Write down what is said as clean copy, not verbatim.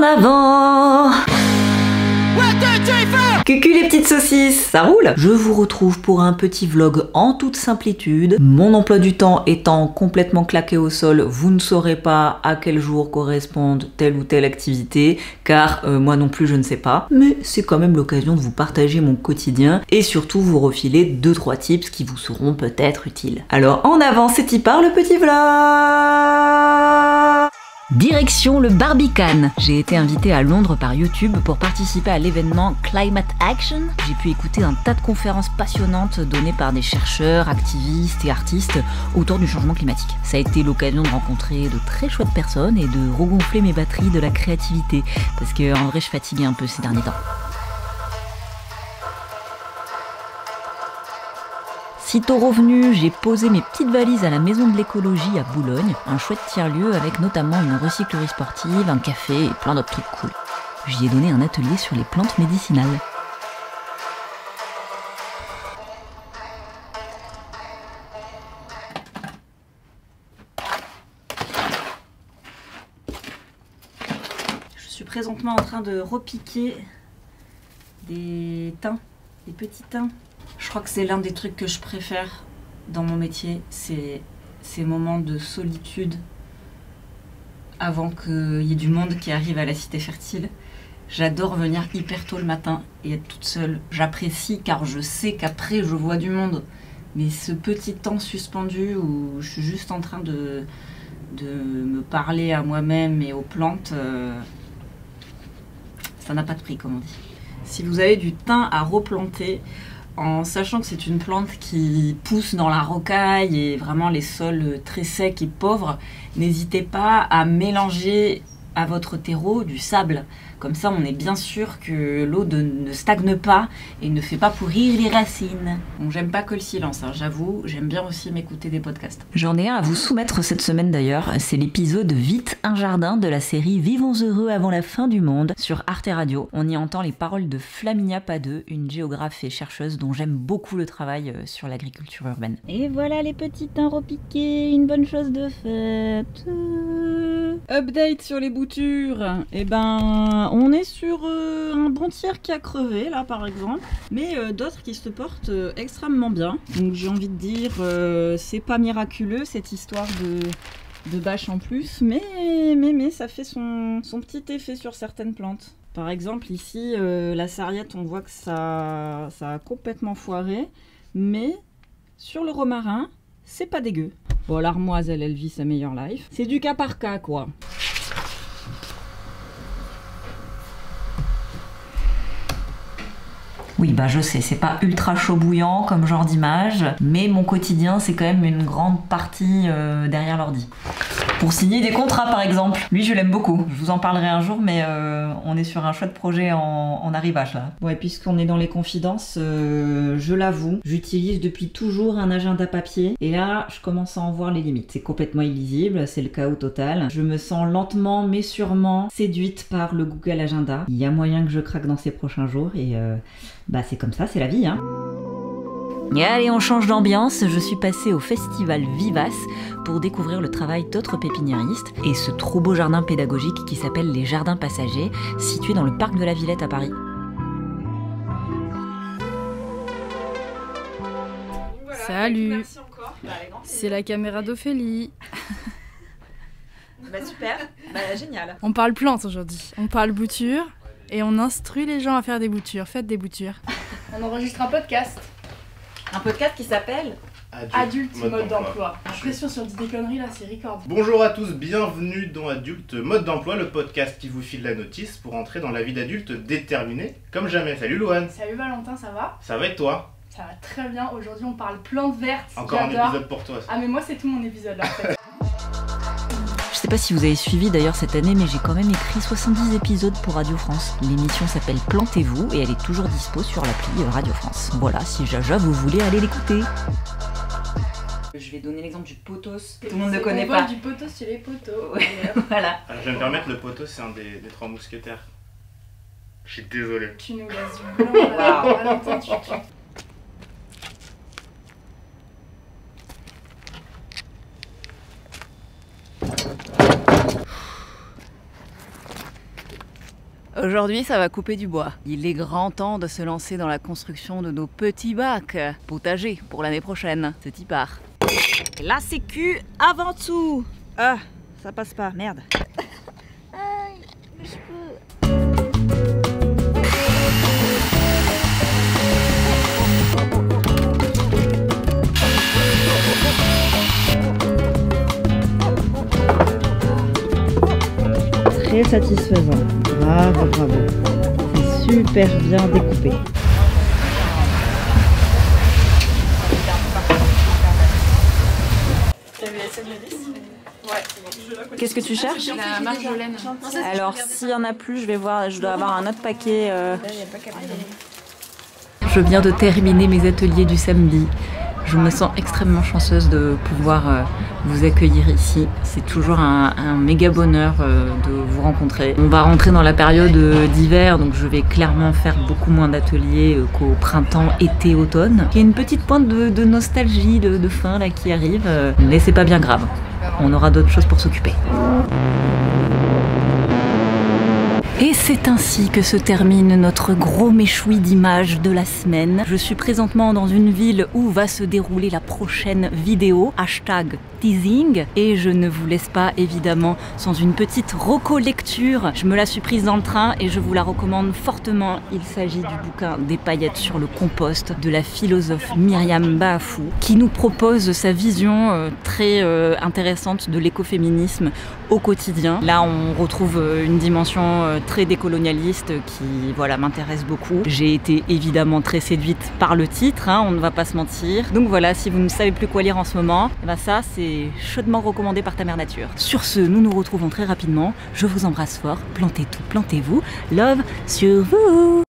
avant. Cucu les petites saucisses, ça roule? Je vous retrouve pour un petit vlog en toute simplitude. Mon emploi du temps étant complètement claqué au sol, vous ne saurez pas à quel jour correspondent telle ou telle activité, car moi non plus je ne sais pas. Mais c'est quand même l'occasion de vous partager mon quotidien et surtout vous refiler 2-3 tips qui vous seront peut-être utiles. Alors en avant, c'est y part le petit vlog. Direction le Barbican. J'ai été invitée à Londres par YouTube pour participer à l'événement Climate Action. J'ai pu écouter un tas de conférences passionnantes données par des chercheurs, activistes et artistes autour du changement climatique. Ça a été l'occasion de rencontrer de très chouettes personnes et de regonfler mes batteries de la créativité, parce que en vrai je fatiguais un peu ces derniers temps. Sitôt revenu, j'ai posé mes petites valises à la maison de l'écologie à Boulogne, un chouette tiers-lieu avec notamment une recyclerie sportive, un café et plein d'autres trucs cool. J'y ai donné un atelier sur les plantes médicinales. Je suis présentement en train de repiquer des thym, des petits thym. Je crois que c'est l'un des trucs que je préfère dans mon métier, c'est ces moments de solitude avant qu'il y ait du monde qui arrive à la cité fertile. J'adore venir hyper tôt le matin et être toute seule. J'apprécie car je sais qu'après je vois du monde. Mais ce petit temps suspendu où je suis juste en train de me parler à moi-même et aux plantes, ça n'a pas de prix, comme on dit. Si vous avez du thym à replanter, en sachant que c'est une plante qui pousse dans la rocaille et vraiment les sols très secs et pauvres, n'hésitez pas à mélanger à votre terreau du sable. Comme ça, on est bien sûr que l'eau ne stagne pas et ne fait pas pourrir les racines. Bon, j'aime pas que le silence, hein, j'avoue, j'aime bien aussi m'écouter des podcasts. J'en ai un à vous soumettre cette semaine d'ailleurs, c'est l'épisode Vite un jardin de la série Vivons heureux avant la fin du monde sur Arte Radio. On y entend les paroles de Flaminia Padeux, une géographe et chercheuse dont j'aime beaucoup le travail sur l'agriculture urbaine. Et voilà les petits thym repiqués, une bonne chose de faite. Update sur les boutures. Eh ben, on est sur un bon tiers qui a crevé là par exemple, mais d'autres qui se portent extrêmement bien. Donc j'ai envie de dire, c'est pas miraculeux cette histoire de bâche en plus, mais ça fait son petit effet sur certaines plantes. Par exemple ici, la sarriette, on voit que ça a complètement foiré, mais sur le romarin, c'est pas dégueu. Bon, l'armoise, elle vit sa meilleure life. C'est du cas par cas, quoi. Oui, bah je sais, c'est pas ultra chaud bouillant comme genre d'image, mais mon quotidien, c'est quand même une grande partie derrière l'ordi. Pour signer des contrats par exemple. Lui je l'aime beaucoup, je vous en parlerai un jour, mais on est sur un chouette projet en arrivage là. Ouais, puisqu'on est dans les confidences, je l'avoue, j'utilise depuis toujours un agenda papier et là je commence à en voir les limites. C'est complètement illisible, c'est le chaos total. Je me sens lentement mais sûrement séduite par le Google Agenda. Il y a moyen que je craque dans ces prochains jours et bah c'est comme ça, c'est la vie hein. Et allez, on change d'ambiance, je suis passée au festival Vivace pour découvrir le travail d'autres pépiniéristes et ce trop beau jardin pédagogique qui s'appelle les Jardins Passagers, situé dans le parc de la Villette à Paris. Voilà, salut, merci encore. C'est la caméra d'Ophélie. Bah super, bah génial. On parle plantes aujourd'hui, on parle boutures et on instruit les gens à faire des boutures. Faites des boutures. On enregistre un podcast. Un podcast qui s'appelle Adulte mode d'emploi. J'ai l'impression si on dit des conneries là, c'est record. Bonjour à tous, bienvenue dans Adulte mode d'emploi, le podcast qui vous file la notice pour entrer dans la vie d'adulte déterminé comme jamais. Salut Louane. Salut Valentin, ça va? Ça va et toi? Ça va très bien, aujourd'hui on parle plantes vertes. Encore un épisode pour toi. Ça. Ah mais moi c'est tout mon épisode là en fait. Je sais pas si vous avez suivi d'ailleurs cette année, mais j'ai quand même écrit 70 épisodes pour Radio France. L'émission s'appelle Plantez-vous et elle est toujours dispo sur l'appli Radio France. Voilà, si Jaja vous voulez aller l'écouter. Je vais donner l'exemple du pothos. Tout le monde ne connaît pas. Du pothos chez les poteaux. Ouais, voilà. Alors, je vais me permettre, le pothos c'est un des trois mousquetaires. Je suis désolé. Tu nous laisses du blanc là. Wow. Valentin, tu... Aujourd'hui, ça va couper du bois. Il est grand temps de se lancer dans la construction de nos petits bacs potagers pour l'année prochaine. C'est y part. La sécu avant tout. Ah, ça passe pas, merde. Aïe, je peux. Très satisfaisant. Bravo, bravo. C'est super bien découpé. Qu'est-ce que tu cherches? La marjolaine. Alors, s'il y en a plus, je vais voir. Je dois avoir un autre paquet. Je viens de terminer mes ateliers du samedi. Je me sens extrêmement chanceuse de pouvoir vous accueillir ici. C'est toujours un méga bonheur de vous rencontrer. On va rentrer dans la période d'hiver, donc je vais clairement faire beaucoup moins d'ateliers qu'au printemps, été, automne. Il y a une petite pointe de nostalgie de fin là qui arrive, mais c'est pas bien grave. On aura d'autres choses pour s'occuper. Et c'est ainsi que se termine notre gros méchoui d'images de la semaine. Je suis présentement dans une ville où va se dérouler la prochaine vidéo, #teasing. Et je ne vous laisse pas évidemment sans une petite reco-lecture. Je me la suis prise dans le train et je vous la recommande fortement. Il s'agit du bouquin Des paillettes sur le compost de la philosophe Myriam Bafou qui nous propose sa vision très intéressante de l'écoféminisme au quotidien. Là on retrouve une dimension très décolonialiste qui m'intéresse beaucoup. J'ai été évidemment très séduite par le titre, on ne va pas se mentir. Donc voilà, si vous ne savez plus quoi lire en ce moment, ça c'est chaudement recommandé par ta mère nature. Sur ce, nous nous retrouvons très rapidement. Je vous embrasse fort, plantez tout, plantez-vous. Love sur vous.